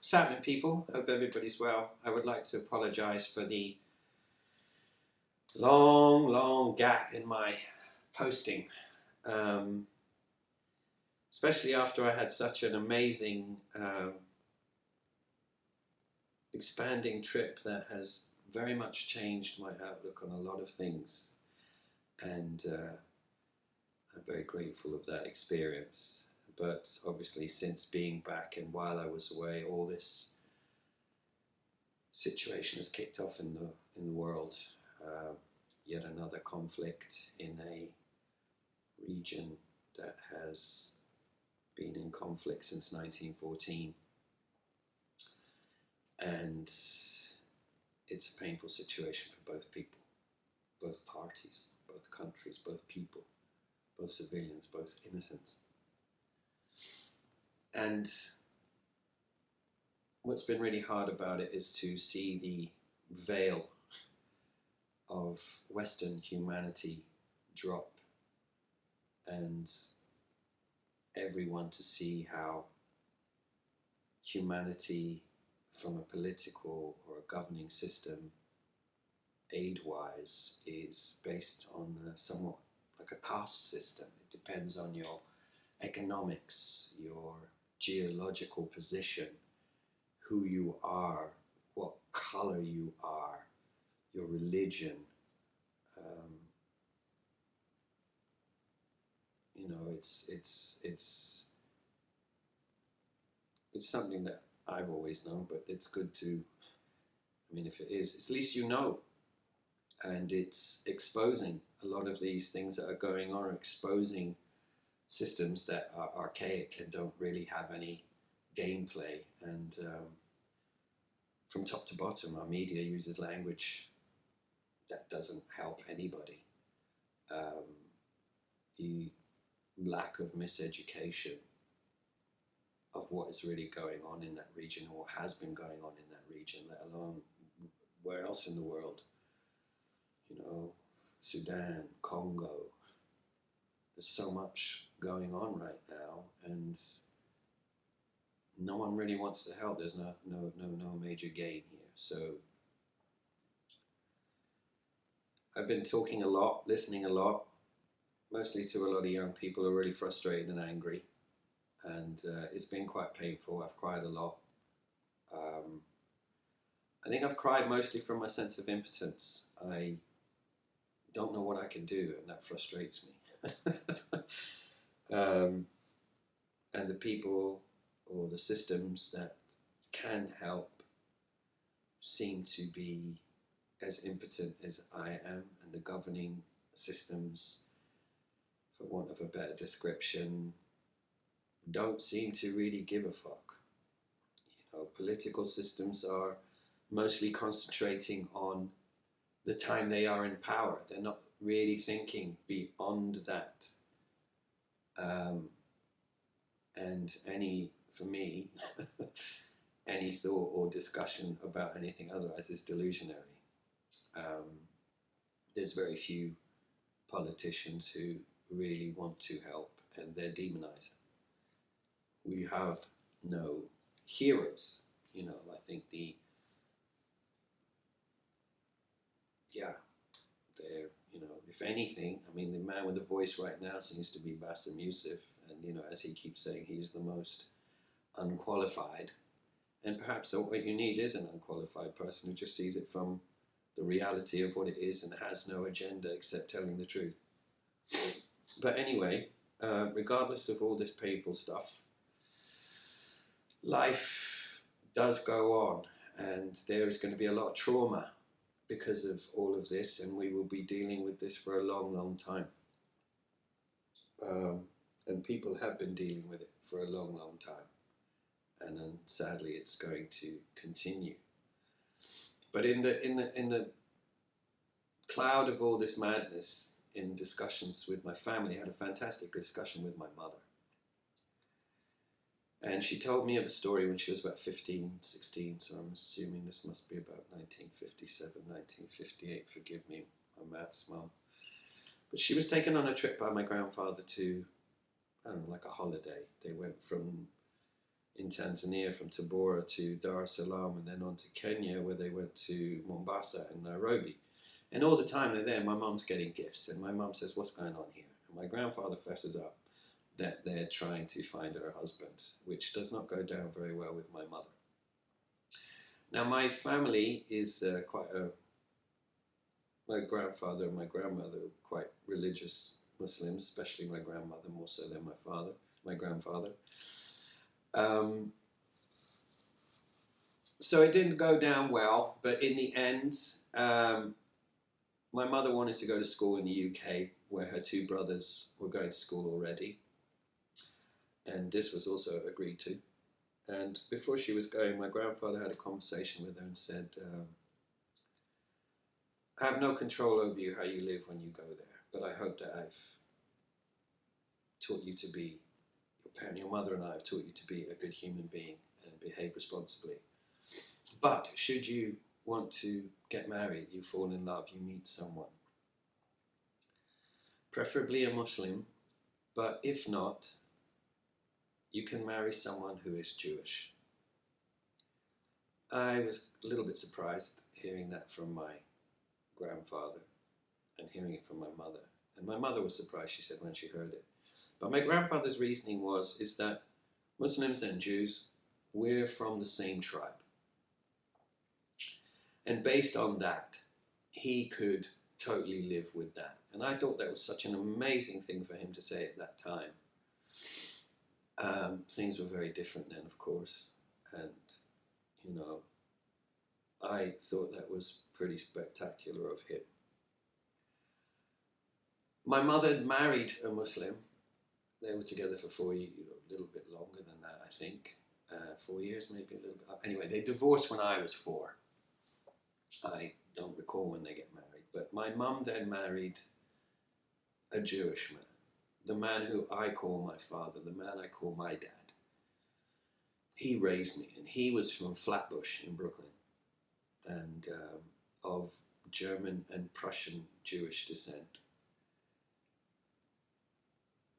What's happening, people? Hope everybody's well. I would like to apologise for the long gap in my posting, um, especially after I had such an amazing, expanding trip that has very much changed my outlook on a lot of things, and I'm very grateful of that experience. But obviously, since being back and while I was away, all this situation has kicked off in the world. Uh, Yet another conflict in a region that has been in conflict since 1914, and it's a painful situation for both people, both parties, both countries, both people, both civilians, both innocents. And what's been really hard about it is to see the veil of Western humanity drop, and everyone to see how humanity from a political or a governing system, aid-wise, is based on somewhat like a caste system. It depends on your economics, your geological position, who you are, what color you are, your religion. It's something that I've always known, but it's good to. I mean, if it is, at least you know, and it's exposing a lot of these things that are going on, exposing systems that are archaic and don't really have any gameplay. And from top to bottom, our media uses language that doesn't help anybody. The lack of miseducation of what is really going on in that region, or what has been going on in that region, let alone where else in the world. Sudan, Congo. There's so much going on right now, and no one really wants to help. There's no major gain here. So I've been talking a lot, listening a lot, mostly to a lot of young people who are really frustrated and angry, and it's been quite painful. I've cried a lot. I think I've cried mostly from my sense of impotence. I don't know what I can do, and that frustrates me. And the people or the systems that can help seem to be as impotent as I am, and the governing systems, for want of a better description, don't seem to really give a fuck. Political systems are mostly concentrating on the time they are in power. They're not really thinking beyond that. And for me, any thought or discussion about anything otherwise is delusionary. There's very few politicians who really want to help, and they're demonizing. We have no heroes. I think if anything, I mean, the man with the voice right now seems to be Bassem Youssef, and as he keeps saying, he's the most unqualified. And perhaps what you need is an unqualified person who just sees it from the reality of what it is and has no agenda except telling the truth. But anyway, regardless of all this painful stuff, life does go on, and there is going to be a lot of trauma because of all of this, and we will be dealing with this for a long time. And people have been dealing with it for a long time, and then sadly it's going to continue. But in the cloud of all this madness, in discussions with my family, I had a fantastic discussion with my mother. And she told me of a story when she was about 15, 16, so I'm assuming this must be about 1957, 1958. Forgive me, my maths, Mum. But she was taken on a trip by my grandfather to, I don't know, like a holiday. They went from in Tanzania from Tabora to Dar es Salaam and then on to Kenya, where they went to Mombasa and Nairobi. And all the time they're there, my mum's getting gifts, and my mum says, "What's going on here?" And my grandfather fesses up that they're trying to find her husband, which does not go down very well with my mother. Now, my family is my grandfather and my grandmother were quite religious Muslims, especially my grandmother, more so than my grandfather. So it didn't go down well, but in the end, my mother wanted to go to school in the UK, where her two brothers were going to school already. And this was also agreed to. And before she was going, my grandfather had a conversation with her and said, "I have no control over you, how you live when you go there, but I hope that I've taught you to be, your mother and I have taught you to be a good human being and behave responsibly. But should you want to get married, you fall in love, you meet someone, preferably a Muslim, but if not, you can marry someone who is Jewish." I was a little bit surprised hearing that from my grandfather and hearing it from my mother. And my mother was surprised, she said, when she heard it. But my grandfather's reasoning is that Muslims and Jews, we're from the same tribe. And based on that, he could totally live with that. And I thought that was such an amazing thing for him to say at that time. Things were very different then, of course. And, you know, I thought that was pretty spectacular of him. My mother had married a Muslim. They were together for 4 years, a little bit longer than that, I think. 4 years, maybe a little bit. Anyway, they divorced when I was 4. I don't recall when they get married. But my mum then married a Jewish man. The man who I call my father, the man I call my dad. He raised me, and he was from Flatbush in Brooklyn, and of German and Prussian Jewish descent.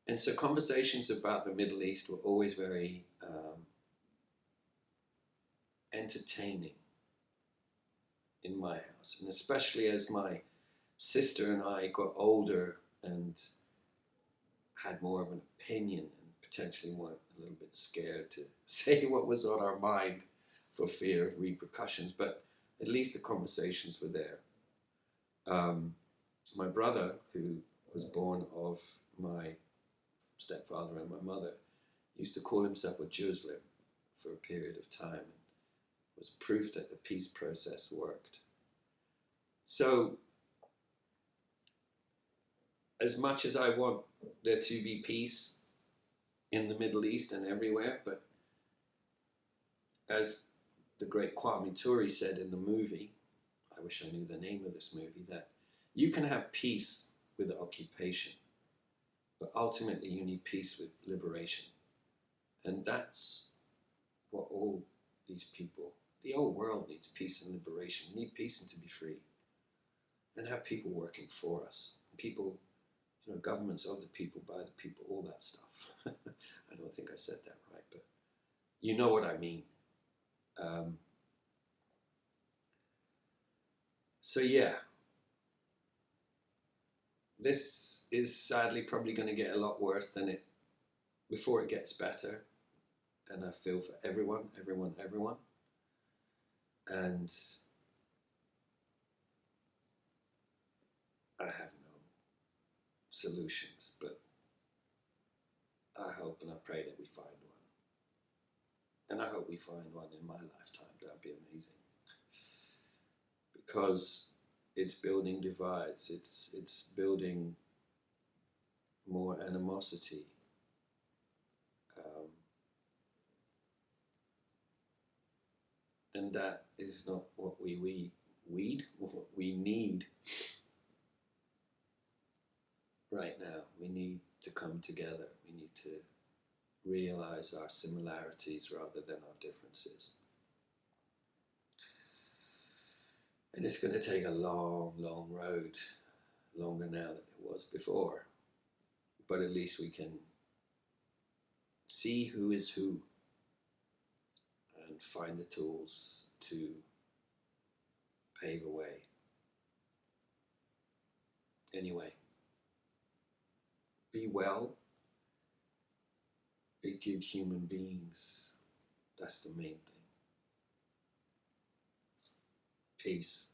And so conversations about the Middle East were always very entertaining in my house. And especially as my sister and I got older and had more of an opinion and potentially weren't a little bit scared to say what was on our mind for fear of repercussions, but at least the conversations were there. My brother, who was born of my stepfather and my mother, used to call himself a Jewislim for a period of time, and was proof that the peace process worked. So, as much as I want there to be peace in the Middle East and everywhere, but as the great Kwame Ture said in the movie, I wish I knew the name of this movie, that you can have peace with occupation, but ultimately you need peace with liberation. And that's what all these people, the whole world needs peace and liberation. We need peace and to be free. And have people working for us. People, governments of the people, by the people, all that stuff. I don't think I said that right, but you know what I mean. So yeah, this is sadly probably going to get a lot worse than it before it gets better. And I feel for everyone. And I have no solutions, but I hope and I pray that we find one. And I hope we find one in my lifetime. That'd be amazing. Because it's building divides, it's building more animosity. And that is not what we need right now. We need to come together. We need to realize our similarities rather than our differences. And it's going to take a long, long road, longer now than it was before. But at least we can see who is who and find the tools to pave a way. Anyway, be well, be good human beings. That's the main thing. Peace.